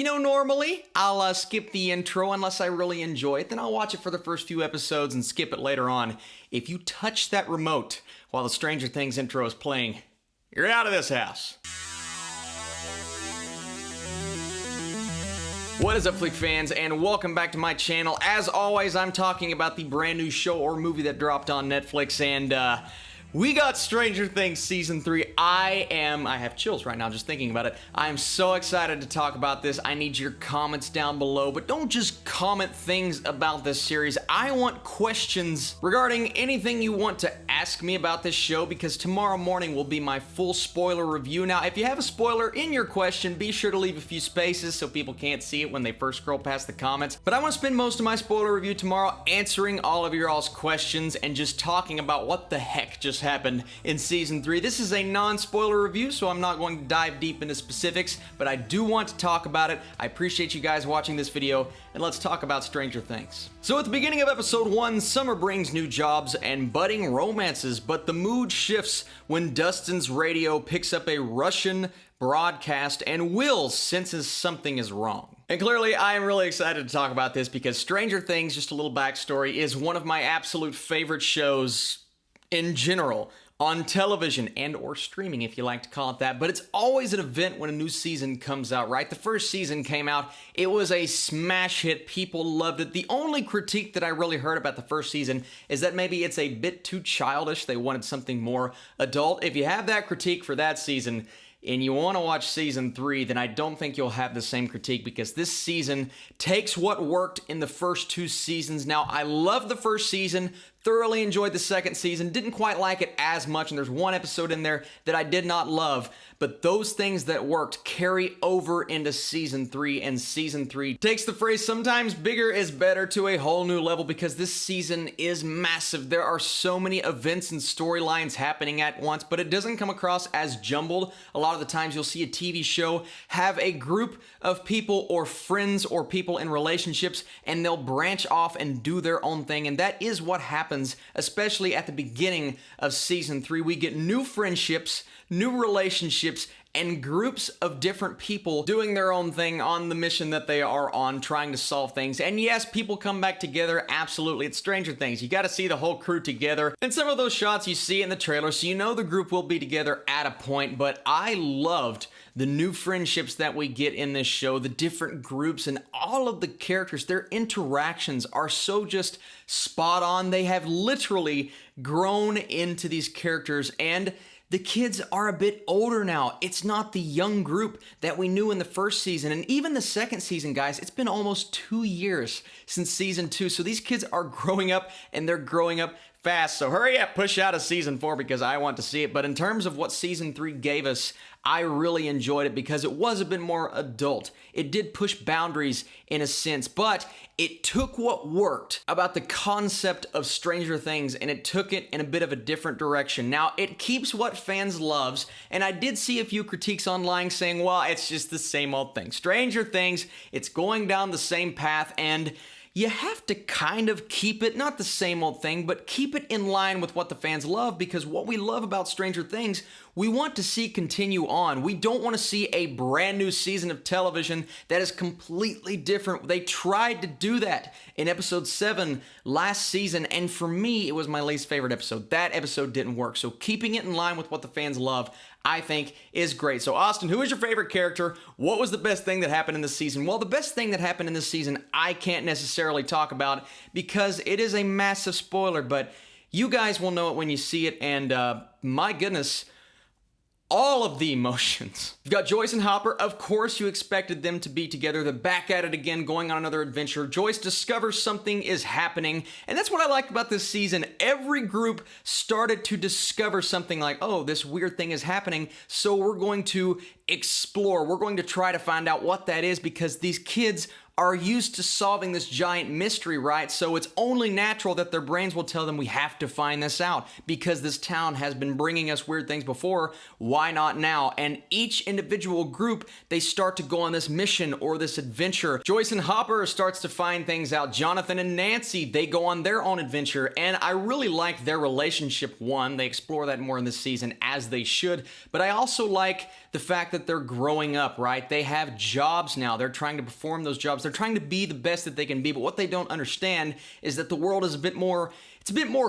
Normally I'll skip the intro unless I really enjoy it. Then I'll watch it for the first few episodes and skip it later on. If you touch that remote while the Stranger Things intro is playing, you're out of this house. What is up, Flick fans, and welcome back to my channel. As always, I'm talking about the brand new show or movie that dropped on Netflix, and we got Stranger Things Season 3. I have chills right now just thinking about it. I am so excited to talk about this. I need your comments down below, but don't just comment things about this series. I want questions regarding anything you want to ask me about this show, because tomorrow morning will be my full spoiler review. Now, if you have a spoiler in your question, be sure to leave a few spaces so people can't see it when they first scroll past the comments. But I want to spend most of my spoiler review tomorrow answering all of your all's questions and just talking about what the heck just happened in Season 3. This is a non-spoiler review, so I'm not going to dive deep into specifics, but I do want to talk about it. I appreciate you guys watching this video, and let's talk about Stranger Things. So at the beginning of episode 1, summer brings new jobs and budding romances, but the mood shifts when Dustin's radio picks up a Russian broadcast and Will senses something is wrong. And clearly, I am really excited to talk about this because Stranger Things, just a little backstory, is one of my absolute favorite shows in general, on television and or streaming, if you like to call it that. But it's always an event when a new season comes out, right? The first season came out, it was a smash hit, people loved it. The only critique that I really heard about the first season is that maybe it's a bit too childish. They wanted something more adult. If you have that critique for that season and you want to watch Season 3, then I don't think you'll have the same critique, because this season takes what worked in the first two seasons. Now, I love the first season, thoroughly enjoyed the second season, didn't quite like it as much, and there's one episode in there that I did not love, but those things that worked carry over into Season 3, and Season 3 takes the phrase "sometimes bigger is better" to a whole new level, because this season is massive. There are so many events and storylines happening at once, but it doesn't come across as jumbled. A lot of the times you'll see a TV show have a group of people or friends or people in relationships, and they'll branch off and do their own thing, and that is what happens, especially at the beginning of Season 3. We get new friendships, new relationships, and groups of different people doing their own thing on the mission that they are on, trying to solve things. And yes, people come back together, absolutely. It's Stranger Things. You got to see the whole crew together. And some of those shots you see in the trailer, so you know the group will be together at a point. But I loved the new friendships that we get in this show, the different groups, and all of the characters. Their interactions are so just spot on. They have literally grown into these characters, and the kids are a bit older now. It's not the young group that we knew in the first season. And even the second season, guys, it's been almost 2 years since Season 2. So these kids are growing up, and they're growing up fast. So hurry up, push out a Season 4 because I want to see it. But in terms of what Season 3 gave us, I really enjoyed it because it was a bit more adult. It did push boundaries in a sense, but it took what worked about the concept of Stranger Things and it took it in a bit of a different direction. Now, it keeps what fans loves, and I did see a few critiques online saying, well, it's just the same old thing. Stranger Things, it's going down the same path, and you have to kind of keep it, not the same old thing, but keep it in line with what the fans love, because what we love about Stranger Things, we want to see continue on. We don't want to see a brand new season of television that is completely different. They tried to do that in episode 7 last season, and for me, it was my least favorite episode. That episode didn't work, so keeping it in line with what the fans love, I think, is great. So Austin, who is your favorite character? What was the best thing that happened in this season? Well, the best thing that happened in this season, I can't necessarily talk about because it is a massive spoiler, but you guys will know it when you see it, and my goodness, all of the emotions. You've got Joyce and Hopper. Of course, you expected them to be together. They're back at it again, going on another adventure. Joyce discovers something is happening, and that's what I like about this season. Every group started to discover something like, oh, this weird thing is happening, so we're going to explore. We're going to try to find out what that is, because these kids are used to solving this giant mystery, right? So it's only natural that their brains will tell them we have to find this out because this town has been bringing us weird things before. Why not now? And each individual group, they start to go on this mission or this adventure. Joyce and Hopper starts to find things out. Jonathan and Nancy, they go on their own adventure. And I really like their relationship. One, they explore that more in this season, as they should. But I also like the fact that they're growing up, right? They have jobs now. They're trying to perform those jobs. They're trying to be the best that they can be. But what they don't understand is that the world is a bit more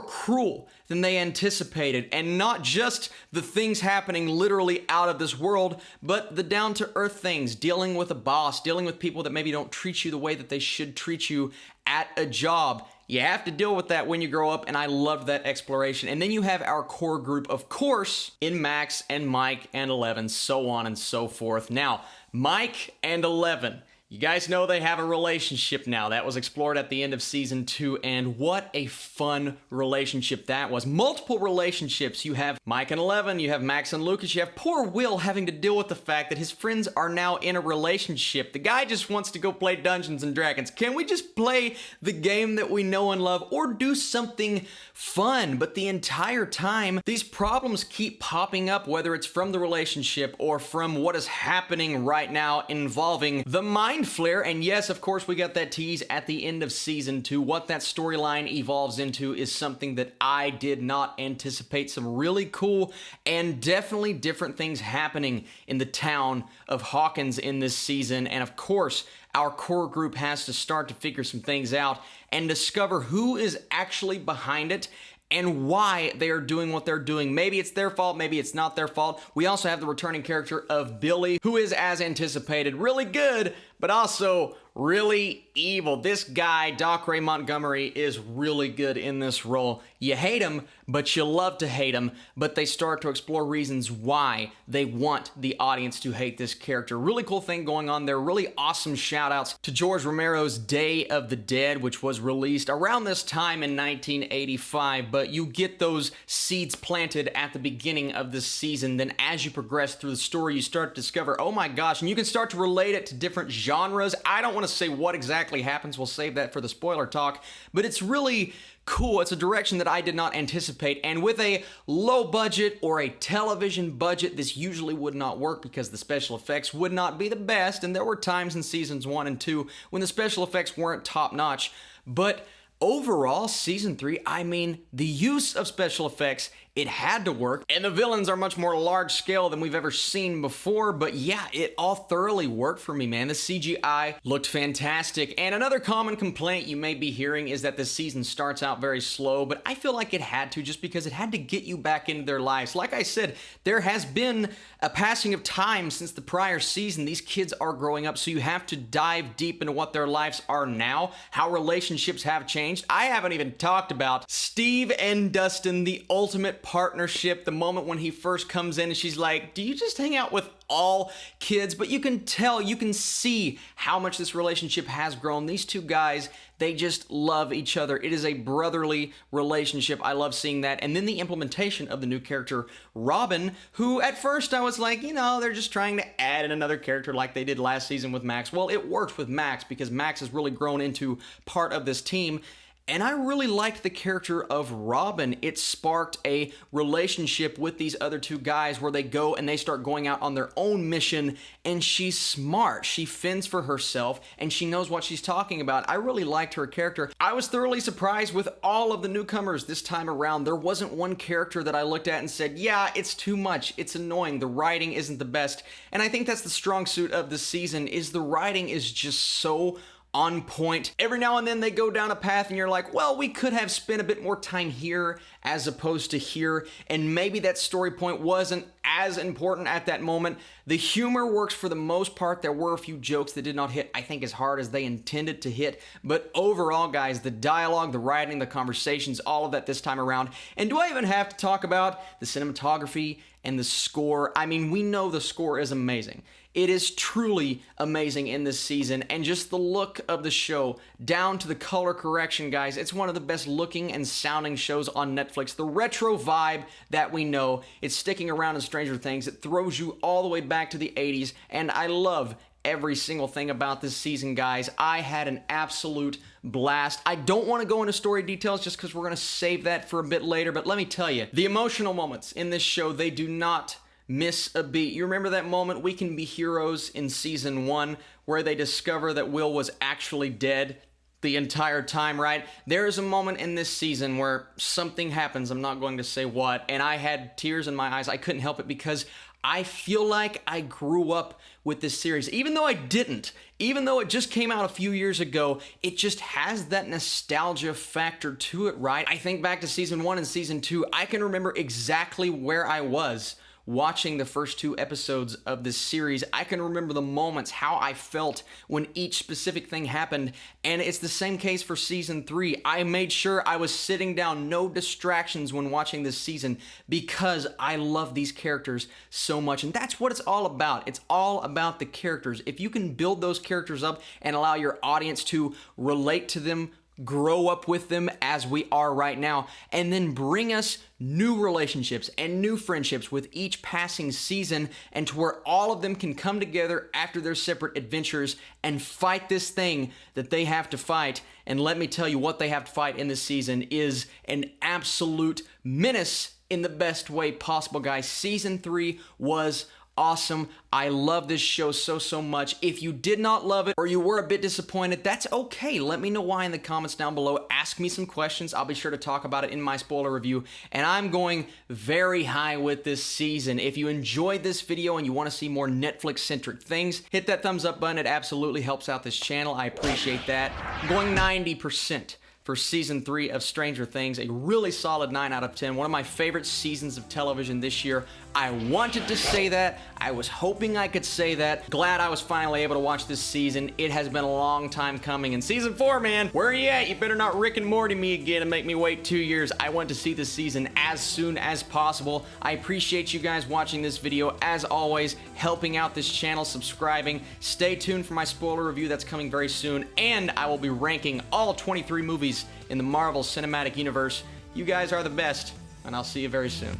cruel than they anticipated. And not just the things happening literally out of this world, but the down-to-earth things, dealing with a boss, dealing with people that maybe don't treat you the way that they should treat you at a job. You have to deal with that when you grow up, and I loved that exploration. And then you have our core group, of course, in Max and Mike and Eleven, so on and so forth. Now, Mike and Eleven, you guys know they have a relationship now. That was explored at the end of season 2, and what a fun relationship that was. Multiple relationships. You have Mike and Eleven, you have Max and Lucas, you have poor Will having to deal with the fact that his friends are now in a relationship. The guy just wants to go play Dungeons and Dragons. Can we just play the game that we know and love, or do something fun? But the entire time, these problems keep popping up, whether it's from the relationship or from what is happening right now involving the mind flare. And yes, of course, we got that tease at the end of season 2. What that storyline evolves into is something that I did not anticipate. Some really cool and definitely different things happening in the town of Hawkins in this season. And of course, our core group has to start to figure some things out and discover who is actually behind it and why they are doing what they're doing. Maybe it's their fault, maybe it's not their fault. We also have the returning character of Billy, who is, as anticipated, really good, but also really evil. This guy, Doc Ray Montgomery, is really good in this role. You hate him, but you love to hate him, but they start to explore reasons why they want the audience to hate this character. Really cool thing going on there. Really awesome shout outs to George Romero's Day of the Dead, which was released around this time in 1985, but you get those seeds planted at the beginning of this season. Then as you progress through the story, you start to discover, oh my gosh, and you can start to relate it to different genres. I don't want to say what exactly happens. We'll save that for the spoiler talk, but it's really cool. It's a direction that I did not anticipate, and with a low budget or a television budget, this usually would not work because the special effects would not be the best, and there were times in seasons 1 and 2 when the special effects weren't top notch. But overall, season 3, I mean, the use of special effects, it had to work, and the villains are much more large scale than we've ever seen before, but yeah, it all thoroughly worked for me, man. The CGI looked fantastic, and another common complaint you may be hearing is that this season starts out very slow, but I feel like it had to, just because it had to get you back into their lives. Like I said, there has been a passing of time since the prior season. These kids are growing up, so you have to dive deep into what their lives are now, how relationships have changed. I haven't even talked about Steve and Dustin, the ultimate partnership, the moment when he first comes in and she's like, do you just hang out with all kids? But you can tell, you can see how much this relationship has grown. These two guys, they just love each other. It is a brotherly relationship. I love seeing that. And then the implementation of the new character, Robin, who at first I was like, you know, they're just trying to add in another character like they did last season with Max. Well, it worked with Max because Max has really grown into part of this team. And I really liked the character of Robin. It sparked a relationship with these other two guys where they go and they start going out on their own mission, and she's smart. She fends for herself and she knows what she's talking about. I really liked her character. I was thoroughly surprised with all of the newcomers this time around. There wasn't one character that I looked at and said, yeah, it's too much. It's annoying. The writing isn't the best. And I think that's the strong suit of the season, is the writing is just so on point. Every now and then they go down a path and you're like, well, we could have spent a bit more time here as opposed to here, and maybe that story point wasn't as important at that moment. The humor works for the most part. There were a few jokes that did not hit, I think, as hard as they intended to hit, but overall, guys, the dialogue, the writing, the conversations, all of that this time around. And do I even have to talk about the cinematography and the score? I mean, we know the score is amazing. It is truly amazing in this season, and just the look of the show, down to the color correction, guys. It's one of the best looking and sounding shows on Netflix. The retro vibe that we know, it's sticking around in Stranger Things. It throws you all the way back to the 80s, and I love every single thing about this season, guys. I had an absolute blast. I don't want to go into story details just because we're going to save that for a bit later, but let me tell you, the emotional moments in this show, they do not miss a beat. You remember that moment, We Can Be Heroes, in season 1, where they discover that Will was actually dead the entire time, right? There is a moment in this season where something happens, I'm not going to say what, and I had tears in my eyes. I couldn't help it because I feel like I grew up with this series. Even though I didn't, even though it just came out a few years ago, it just has that nostalgia factor to it, right? I think back to season 1 and season 2, I can remember exactly where I was watching the first 2 episodes of this series. I can remember the moments, how I felt when each specific thing happened, and it's the same case for season 3. I made sure I was sitting down, no distractions when watching this season, because I love these characters so much, and that's what it's all about. It's all about the characters. If you can build those characters up and allow your audience to relate to them, grow up with them as we are right now, and then bring us new relationships and new friendships with each passing season, and to where all of them can come together after their separate adventures and fight this thing that they have to fight. And let me tell you, what they have to fight in this season is an absolute menace in the best way possible, guys. Season 3 was awesome. I love this show so much. If you did not love it or you were a bit disappointed, that's okay. Let me know why in the comments down below. Ask me some questions. I'll be sure to talk about it in my spoiler review. And I'm going very high with this season. If you enjoyed this video and you want to see more Netflix-centric things, hit that thumbs up button. It absolutely helps out this channel. I appreciate that. I'm going 90% for season 3 of Stranger Things, a really solid 9 out of 10. One of my favorite seasons of television this year. I wanted to say that. I was hoping I could say that. Glad I was finally able to watch this season. It has been a long time coming. And season 4, man, where are you at? You better not Rick and Morty me again and make me wait 2 years. I want to see this season as soon as possible. I appreciate you guys watching this video. As always, helping out this channel, subscribing. Stay tuned for my spoiler review that's coming very soon. And I will be ranking all 23 movies in the Marvel Cinematic Universe. You guys are the best, and I'll see you very soon.